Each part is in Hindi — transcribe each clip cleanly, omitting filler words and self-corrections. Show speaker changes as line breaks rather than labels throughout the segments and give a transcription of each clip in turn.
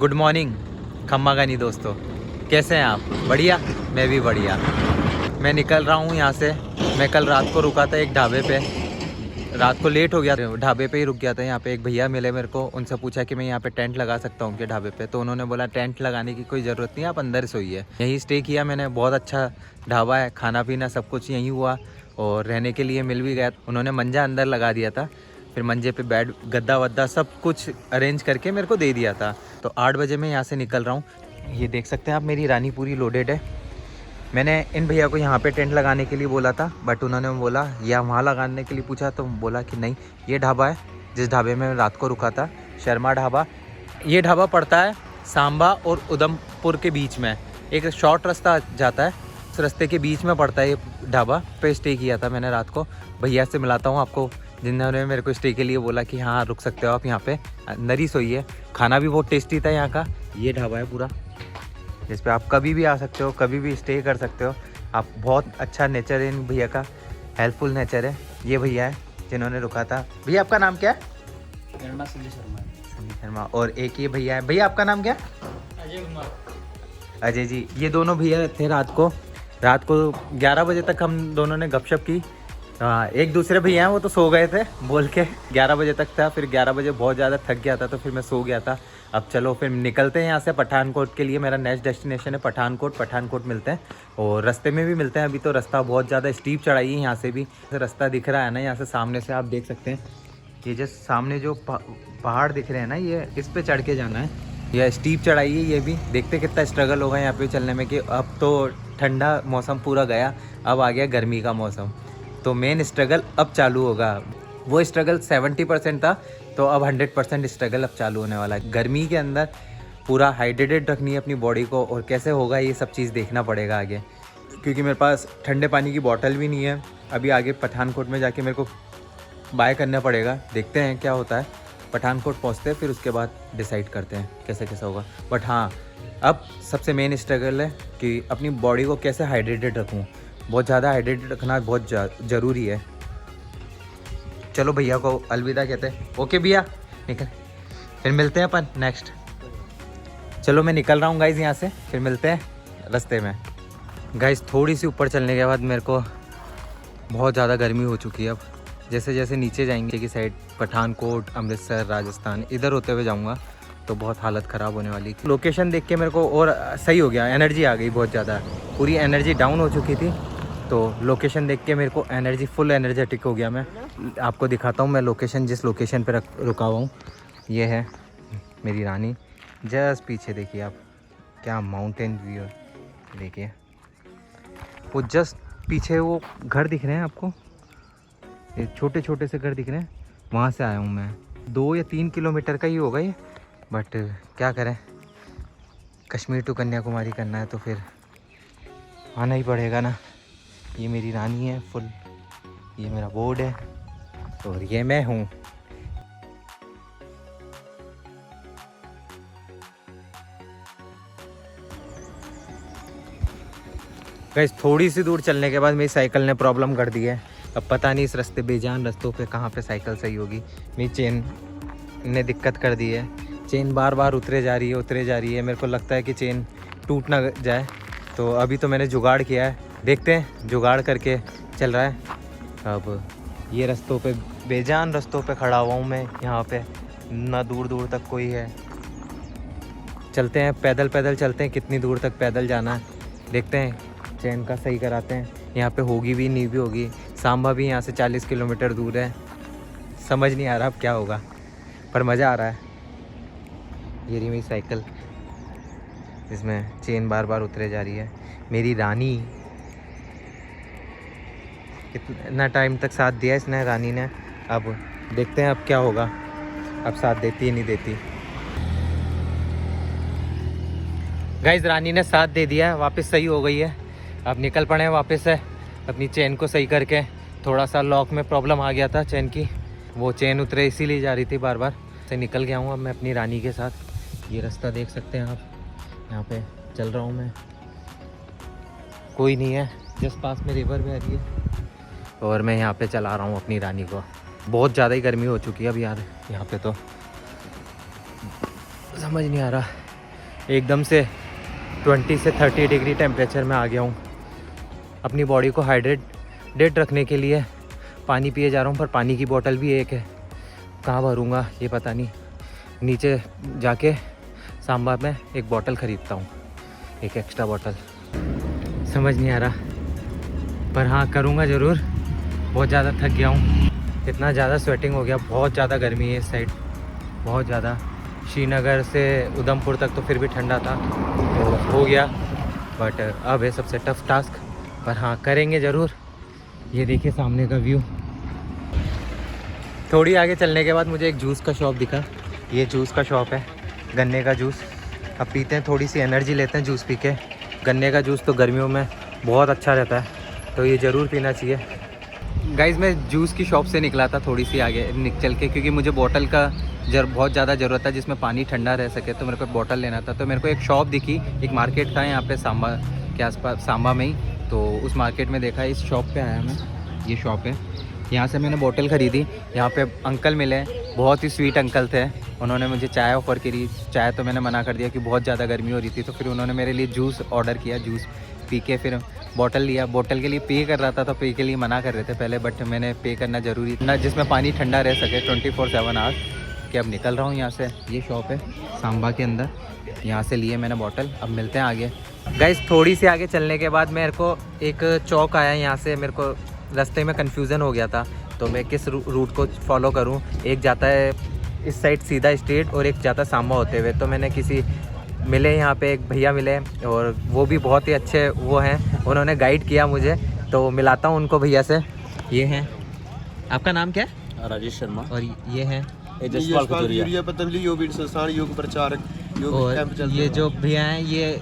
गुड मॉर्निंग खम्मा गानी दोस्तों, कैसे हैं आप? बढ़िया, मैं भी बढ़िया। मैं निकल रहा हूँ यहाँ से। मैं कल रात को रुका था एक ढाबे पे, रात को लेट हो गया, ढाबे पे ही रुक गया था। यहाँ पे एक भैया मिले मेरे को, उनसे पूछा कि मैं यहाँ पे टेंट लगा सकता हूँ क्या ढाबे पे, तो उन्होंने बोला टेंट लगाने की कोई ज़रूरत नहीं है, आप अंदर सोइए। यहीं स्टे किया मैंने, बहुत अच्छा ढाबा है, खाना पीना सब कुछ यहीं हुआ और रहने के लिए मिल भी गया। उन्होंने मंजा अंदर लगा दिया था, फिर मंजे पे बेड गद्दा वद्दा सब कुछ अरेंज करके मेरे को दे दिया था। तो 8 बजे मैं यहाँ से निकल रहा हूँ। ये देख सकते हैं आप, मेरी रानी पूरी लोडेड है। मैंने इन भैया को यहाँ पे टेंट लगाने के लिए बोला था, बट उन्होंने बोला या वहाँ लगाने के लिए पूछा, तो बोला कि नहीं, ये ढाबा है जिस ढाबे में रात को रुका था, शर्मा ढाबा। ये ढाबा पड़ता है सांबा और उधमपुर के बीच में, एक शॉर्ट रास्ता जाता है, उस रास्ते के बीच में पड़ता है ये ढाबा। पे स्टे किया था मैंने रात को। भैया से मिलाता हूँ आपको, जिन्होंने मेरे को स्टे के लिए बोला कि हाँ रुक सकते हो आप यहाँ पे, अंदर ही सोइए। खाना भी बहुत टेस्टी था यहाँ का। ये ढाबा है पूरा, जिस पे आप कभी भी आ सकते हो, कभी भी स्टे कर सकते हो आप। बहुत अच्छा नेचर है इन भैया का, हेल्पफुल नेचर है। ये भैया है जिन्होंने रुका था। भैया आपका नाम क्या है?
संजय
शर्मा। और एक ये भैया है, भैया आपका नाम क्या है?
अजय कुमार।
अजय जी। ये दोनों भैया थे रात को 11 बजे तक हम दोनों ने गपशप की। एक दूसरे भैया हैं वो तो सो गए थे बोल के, 11 बजे तक था, फिर 11 बजे बहुत ज़्यादा थक गया था तो फिर मैं सो गया था। अब चलो फिर निकलते हैं यहाँ से पठानकोट के लिए। मेरा नेक्स्ट डेस्टिनेशन है पठानकोट मिलते हैं और रास्ते में भी मिलते हैं। अभी तो रास्ता बहुत ज़्यादा स्टीप चढ़ाई है, यहाँ से भी रास्ता दिख रहा है ना, यहाँ से सामने से आप देख सकते हैं। ये जस्ट सामने जो पहाड़ दिख रहे हैं ना, ये इस पे चढ़ के जाना है। यह स्टीप चढ़ाई है, ये भी देखते कितना स्ट्रगल होगा यहाँ पे चलने में। कि अब तो ठंडा मौसम पूरा गया, अब आ गया गर्मी का मौसम, तो मेन स्ट्रगल अब चालू होगा। वो स्ट्रगल 70% था, तो अब 100% स्ट्रगल अब चालू होने वाला है। गर्मी के अंदर पूरा हाइड्रेटेड रखनी है अपनी बॉडी को, और कैसे होगा ये सब चीज़ देखना पड़ेगा आगे, क्योंकि मेरे पास ठंडे पानी की बॉटल भी नहीं है। अभी आगे पठानकोट में जाके मेरे को बाय करना पड़ेगा, देखते हैं क्या होता है। पठानकोट पहुँचते हैं, फिर उसके बाद डिसाइड करते हैं कैसे कैसा होगा। बट हाँ, अब सबसे मेन स्ट्रगल है कि अपनी बॉडी को कैसे हाइड्रेटेड रखूँ। बहुत ज़्यादा हाइड्रेटेड रखना बहुत ज़रूरी है। चलो भैया को अलविदा कहते हैं। ओके भैया, निकल, फिर मिलते हैं अपन नेक्स्ट। चलो मैं निकल रहा हूँ गाइज़ यहाँ से, फिर मिलते हैं रास्ते में। गाइज़ थोड़ी सी ऊपर चलने के बाद मेरे को बहुत ज़्यादा गर्मी हो चुकी है। अब जैसे जैसे नीचे जाएंगे की साइड, पठानकोट, अमृतसर, राजस्थान, इधर होते हुए जाऊँगा तो बहुत हालत ख़राब होने वाली। लोकेशन देख के मेरे को और सही हो गया, एनर्जी आ गई बहुत ज़्यादा। पूरी एनर्जी डाउन हो चुकी थी, तो लोकेशन देख के मेरे को एनर्जी, फुल एनर्जेटिक हो गया। मैं आपको दिखाता हूँ, मैं लोकेशन जिस लोकेशन पर रुका हुआ हूँ, ये है मेरी रानी। जस्ट पीछे देखिए आप, क्या माउंटेन व्यू देखिए। वो जस्ट पीछे वो घर दिख रहे हैं आपको, ये छोटे छोटे से घर दिख रहे हैं, वहाँ से आया हूँ मैं। 2 या 3 किलोमीटर का ही होगा ये, बट क्या करें, कश्मीर टू कन्याकुमारी करना है तो फिर आना ही पड़ेगा ना। ये मेरी रानी है फुल, ये मेरा बोर्ड है और ये मैं हूँ। गाइस थोड़ी सी दूर चलने के बाद मेरी साइकिल ने प्रॉब्लम कर दी है। अब पता नहीं इस रास्ते, बेजान रास्तों पे कहाँ पे साइकिल सही होगी। मेरी चेन ने दिक्कत कर दी है, चेन बार बार उतरे जा रही है। मेरे को लगता है कि चेन टूट ना जाए, तो अभी तो मैंने जुगाड़ किया है, देखते हैं, जुगाड़ करके चल रहा है। अब ये रास्तों पे, बेजान रास्तों पे खड़ा हुआ हूँ मैं, यहाँ पे ना दूर दूर तक कोई है। चलते हैं पैदल पैदल चलते हैं, कितनी दूर तक पैदल जाना है देखते हैं, चेन का सही कराते हैं। यहाँ पे होगी भी नहीं भी होगी। सांबा भी यहाँ से 40 किलोमीटर दूर है। समझ नहीं आ रहा अब क्या होगा, पर मज़ा आ रहा है। ये रही मेरी साइकिल, इसमें चेन बार बार उतरे जा रही है। मेरी रानी, कितना टाइम तक साथ दिया इसने, रानी ने। अब देखते हैं अब क्या होगा, अब साथ देती है नहीं देती। गाइस रानी ने साथ दे दिया है, वापस सही हो गई है। अब निकल पड़े हैं वापस से अपनी चेन को सही करके। थोड़ा सा लॉक में प्रॉब्लम आ गया था चेन की, वो चेन उतरे इसीलिए जा रही थी बार बार। से निकल गया हूँ अब मैं अपनी रानी के साथ। ये रास्ता देख सकते हैं आप, यहाँ पे चल रहा हूँ मैं, कोई नहीं है, जस्ट पास में रिवर बह रही है और मैं यहाँ पे चला रहा हूँ अपनी रानी को। बहुत ज़्यादा ही गर्मी हो चुकी है अब यार, यहाँ पे तो समझ नहीं आ रहा एकदम से 20 से 30 डिग्री टेम्परेचर में आ गया हूँ। अपनी बॉडी को हाइड्रेट रखने के लिए पानी पिए जा रहा हूँ, पर पानी की बोतल भी एक है, कहाँ भरूँगा ये पता नहीं। नीचे जाके सांबा में एक बोतल ख़रीदता हूँ, एक एक्स्ट्रा बोतल। समझ नहीं आ रहा, पर हाँ करूँगा ज़रूर। बहुत ज़्यादा थक गया हूँ, इतना ज़्यादा स्वेटिंग हो गया, बहुत ज़्यादा गर्मी है इस साइड, बहुत ज़्यादा। श्रीनगर से उधमपुर तक तो फिर भी ठंडा था, तो हो गया, बट अब है सबसे टफ टास्क, पर हाँ करेंगे ज़रूर। ये देखिए सामने का व्यू। थोड़ी आगे चलने के बाद मुझे एक जूस का शॉप दिखा। ये जूस का शॉप है, गन्ने का जूस। अब पीते हैं, थोड़ी सी एनर्जी लेते हैं जूस पी के। गन्ने का जूस तो गर्मियों में बहुत अच्छा रहता है, तो ये ज़रूर पीना चाहिए। गाइज़ मैं जूस की शॉप से निकला था थोड़ी सी आगे चल के, क्योंकि मुझे बोतल का बहुत ज़्यादा ज़रूरत है जिसमें पानी ठंडा रह सके, तो मेरे को बोतल लेना था। तो मेरे को एक शॉप दिखी, एक मार्केट था यहाँ पे सांबा के आसपास, सांबा में ही। तो उस मार्केट में देखा, इस शॉप पे आया मैं। ये शॉप है, यहाँ से मैंने बोतल ख़रीदी। यहाँ पे अंकल मिले, बहुत ही स्वीट अंकल थे। उन्होंने मुझे चाय ऑफ़र करी। चाय तो मैंने मना कर दिया कि बहुत ज़्यादा गर्मी हो रही थी, तो फिर उन्होंने मेरे लिए जूस ऑर्डर किया। जूस पी के फिर बोतल लिया। बोतल के लिए पे कर रहा था, तो पे के लिए मना कर रहे थे पहले, बट मैंने पे करना ज़रूरी था, जिसमें पानी ठंडा रह सके 24/7 आवर्स। कि अब निकल रहा हूँ यहाँ से। ये शॉप है सांबा के अंदर, यहाँ से लिए मैंने बोतल। अब मिलते हैं आगे। गाइस थोड़ी सी आगे चलने के बाद मेरे को एक चौक आया, यहाँ से मेरे को रास्ते में कन्फ्यूज़न हो गया था, तो मैं किस रूट को फॉलो करूँ। एक जाता है इस साइड सीधा स्ट्रेट, और एक जाता सांबा होते हुए। तो मैंने किसी मिले, यहाँ पे एक भैया मिले, और वो भी बहुत ही अच्छे वो हैं, उन्होंने गाइड किया मुझे। तो मिलाता हूँ उनको भैया से। ये हैं, आपका नाम क्या है?
राजेश शर्मा।
और ये हैं
जसपाल खजूरिया, पतंजलि योग संस्थान योग प्रचारक, योग
और
कैंप चलते
ये
हैं।
जो भैया हैं ये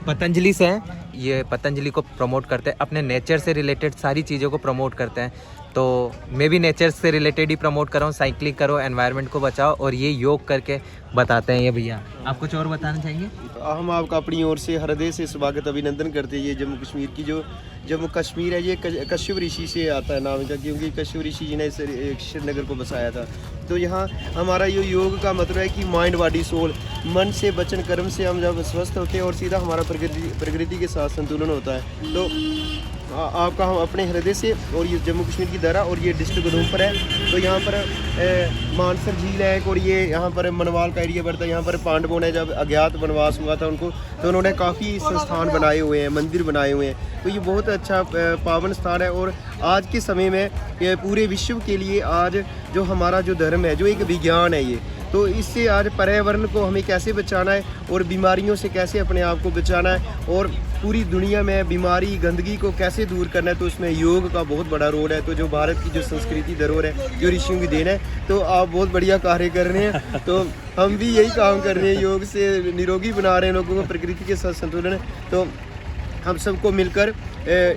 पतंजलि से हैं। ये पतंजलि को प्रमोट करते हैं, अपने नेचर से रिलेटेड सारी चीज़ों को प्रमोट करते हैं। तो मैं भी नेचर से रिलेटेड ही प्रमोट कर रहा हूँ। साइकिलिंग करो, एनवायरनमेंट को बचाओ, और ये योग करके बताते हैं ये भैया। आप कुछ और बताना चाहेंगे?
हम आपका अपनी ओर से हृदय से स्वागत अभिनंदन करते हैं। ये जम्मू कश्मीर की जो जम्मू कश्मीर है, ये कश्यप ऋषि से आता है नाम का, क्योंकि कश्यप ऋषि जी ने श्रीनगर को बसाया था। तो यहाँ हमारा ये योग का मतलब है कि माइंड बॉडी सोल, मन से वचन कर्म से हम जब स्वस्थ होते हैं, और सीधा हमारा प्रकृति के साथ संतुलन होता है। तो आपका हम अपने हृदय से, और ये जम्मू कश्मीर की दरा, और ये डिस्ट्रिक्ट उधमपुर है। तो यहाँ पर मानसर झील है, और ये यहाँ पर मनवाल का एरिया पड़ता है। यहाँ पर पांडवों ने जब अज्ञात वनवास हुआ था उनको, तो उन्होंने काफ़ी संस्थान बनाए हुए हैं, मंदिर बनाए हुए हैं। तो ये बहुत अच्छा पावन स्थान है। और आज के समय में पूरे विश्व के लिए आज जो हमारा जो धर्म है, जो एक विज्ञान है ये, तो इससे आज पर्यावरण को हमें कैसे बचाना है, और बीमारियों से कैसे अपने आप को बचाना है, और पूरी दुनिया में बीमारी गंदगी को कैसे दूर करना है, तो उसमें योग का बहुत बड़ा रोल है। तो जो भारत की जो संस्कृति धरोहर है, जो ऋषियों की देन है, तो आप बहुत बढ़िया कार्य कर रहे हैं। तो हम भी यही काम कर रहे हैं, योग से निरोगी बना रहे हैं लोगों को, प्रकृति के साथ संतुलन है। तो हम सबको मिलकर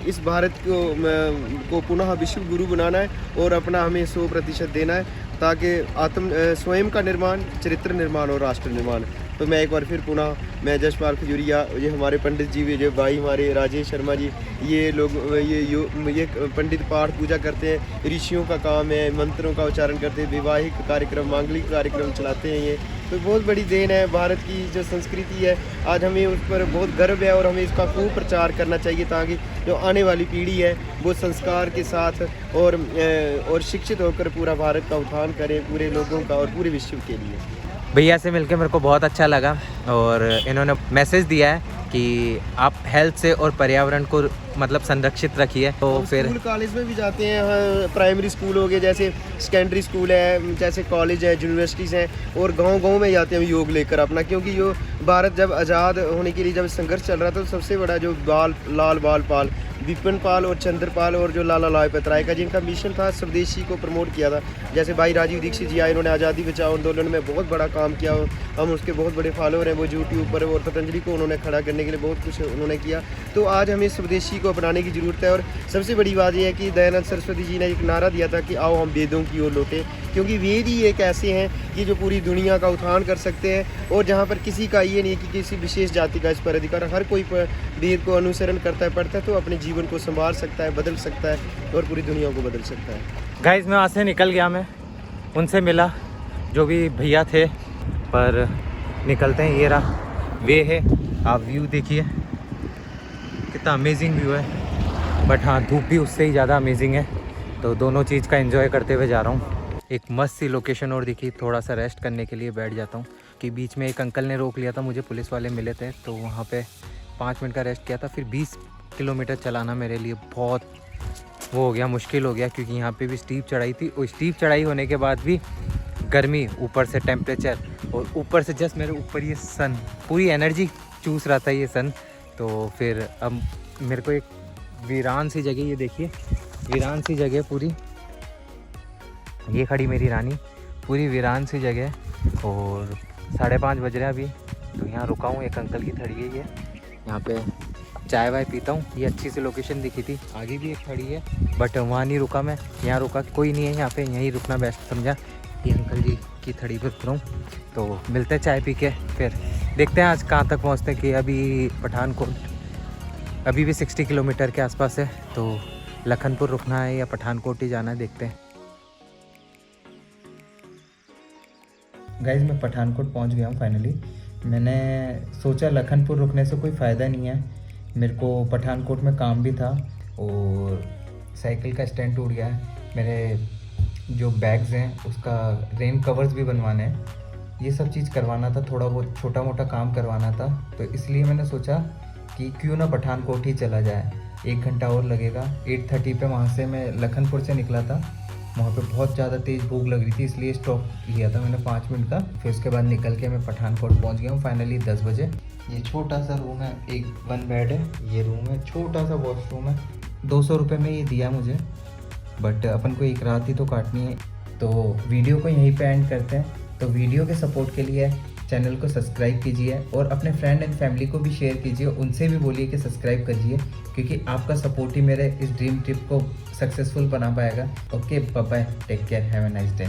इस भारत को पुनः विश्व गुरु बनाना है, और अपना हमें 100% देना है, ताकि स्वयं का निर्माण, चरित्र निर्माण और राष्ट्र निर्माण। तो मैं एक बार फिर पुनः मैं जसपाल खजूरिया, ये हमारे पंडित जी, जो भाई हमारे राजेश शर्मा जी, ये लोग ये पंडित पाठ पूजा करते हैं, ऋषियों का काम है, मंत्रों का उच्चारण करते हैं, वैवाहिक कार्यक्रम, मांगलिक कार्यक्रम चलाते हैं। ये तो बहुत बड़ी देन है भारत की जो संस्कृति है। आज हमें उस पर बहुत गर्व है, और हमें इसका खूब प्रचार करना चाहिए, ताकि जो आने वाली पीढ़ी है वो संस्कार के साथ और शिक्षित होकर पूरा भारत का उत्थान करें, पूरे लोगों का और पूरे विश्व के लिए।
भैया से मिलकर मेरे को बहुत अच्छा लगा, और इन्होंने मैसेज दिया है कि आप हेल्थ से और पर्यावरण को मतलब संरक्षित रखिए। तो फिर
स्कूल कॉलेज में भी जाते हैं, प्राइमरी स्कूल हो गए, जैसे सेकेंडरी स्कूल है, जैसे कॉलेज है, यूनिवर्सिटीज़ हैं, और गांव-गांव में जाते हैं योग लेकर अपना। क्योंकि जो भारत जब आज़ाद होने के लिए जब संघर्ष चल रहा था, तो सबसे बड़ा जो लाल बाल पाल, विपिन पाल और चंद्रपाल, और जो लाला लाजपत राय का जिनका मिशन था स्वदेशी को प्रमोट किया था। जैसे भाई राजीव दीक्षित जी आए, इन्होंने आज़ादी बचाओ आंदोलन में बहुत बड़ा काम किया, हम उसके बहुत बड़े फॉलोअर हैं। वो यूट्यूब पर, और पतंजलि को उन्होंने खड़ा करने के लिए बहुत कुछ उन्होंने किया। तो आज हमें स्वदेशी को अपनाने की ज़रूरत है। और सबसे बड़ी बात यह है कि दयानंद सरस्वती जी ने एक नारा दिया था कि आओ हम वेदों की ओर लौटें, क्योंकि वेद ही एक ऐसे हैं कि जो पूरी दुनिया का उत्थान कर सकते हैं, और जहाँ पर किसी का ये नहीं कि किसी विशेष जाति का इस पर अधिकार, हर कोई वेद को अनुसरण करता है, पढ़ता है, तो अपने जीवन को संभाल सकता है, बदल सकता है, और पूरी दुनिया को बदल सकता है।
गाइस मैं वहाँ से निकल गया, मैं उनसे मिला जो भी भैया थे, पर निकलते हैं। ये रहा वे है, आप व्यू देखिए कितना अमेजिंग व्यू है, बट हाँ धूप भी उससे ही ज़्यादा अमेजिंग है। तो दोनों चीज़ का एंजॉय करते हुए जा रहा हूँ। एक मस्त सी लोकेशन और दिखी, थोड़ा सा रेस्ट करने के लिए बैठ जाता हूँ। कि बीच में एक अंकल ने रोक लिया था, मुझे पुलिस वाले मिले थे, तो वहाँ पे 5 मिनट का रेस्ट किया था। फिर 20 किलोमीटर चलाना मेरे लिए बहुत वो हो गया, मुश्किल हो गया, क्योंकि यहाँ पे भी स्टीप चढ़ाई थी, और स्टीप चढ़ाई होने के बाद भी गर्मी, ऊपर से टेम्परेचर, और ऊपर से जस्ट मेरे ऊपर ये सन, पूरी एनर्जी चूस रहा था ये सन। तो फिर अब मेरे को एक वीरान सी जगह, ये देखिए वीरान सी जगह पूरी, ये खड़ी मेरी रानी, पूरी वीरान सी जगह, और 5:30 बज रहे हैं अभी। तो यहाँ रुका हूँ, एक अंकल की खड़ी है ये, यहाँ पे चाय वाय पीता हूँ। ये अच्छी सी लोकेशन दिखी थी, आगे भी एक खड़ी है, बट वहाँ नहीं रुका मैं, यहाँ रुका, कोई नहीं है यहाँ पे, यहीं रुकना बेस्ट समझा। ये अंकल जी की थड़ी पर उतरा हूँ, तो मिलते हैं चाय पी के, फिर देखते हैं आज कहाँ तक पहुँचते हैं। कि अभी पठानकोट अभी भी 60 किलोमीटर के आसपास है, तो लखनपुर रुकना है या पठानकोट ही जाना है, देखते हैं। गाइज़ मैं पठानकोट पहुंच गया हूं फाइनली। मैंने सोचा लखनपुर रुकने से कोई फ़ायदा नहीं है, मेरे को पठानकोट में काम भी था, और साइकिल का स्टैंड टूट गया है, मेरे जो बैग्स हैं उसका रेन कवर्स भी बनवाने हैं, ये सब चीज़ करवाना था, थोड़ा बहुत छोटा मोटा काम करवाना था। तो इसलिए मैंने सोचा कि क्यों ना पठानकोट ही चला जाए, 1 घंटा और लगेगा। 8:30 पे वहाँ से मैं लखनपुर से निकला था, वहाँ पे बहुत ज़्यादा तेज़ भूख लग रही थी, इसलिए स्टॉप लिया था मैंने 5 मिनट का। फिर उसके बाद निकल के मैं पठानकोट पहुँच गया हूँ फाइनली 10 बजे। ये छोटा सा रूम है, एक 1 बेड है, ये रूम है, छोटा सा वॉशरूम है, 200 रुपये में ये दिया मुझे, बट अपन को एक रात ही तो काटनी है। तो वीडियो को यहीं पे एंड करते हैं। तो वीडियो के सपोर्ट के लिए चैनल को सब्सक्राइब कीजिए, और अपने फ्रेंड एंड फैमिली को भी शेयर कीजिए, उनसे भी बोलिए कि सब्सक्राइब करिए, क्योंकि आपका सपोर्ट ही मेरे इस ड्रीम ट्रिप को सक्सेसफुल बना पाएगा। Okay bye bye, take care, have a nice day.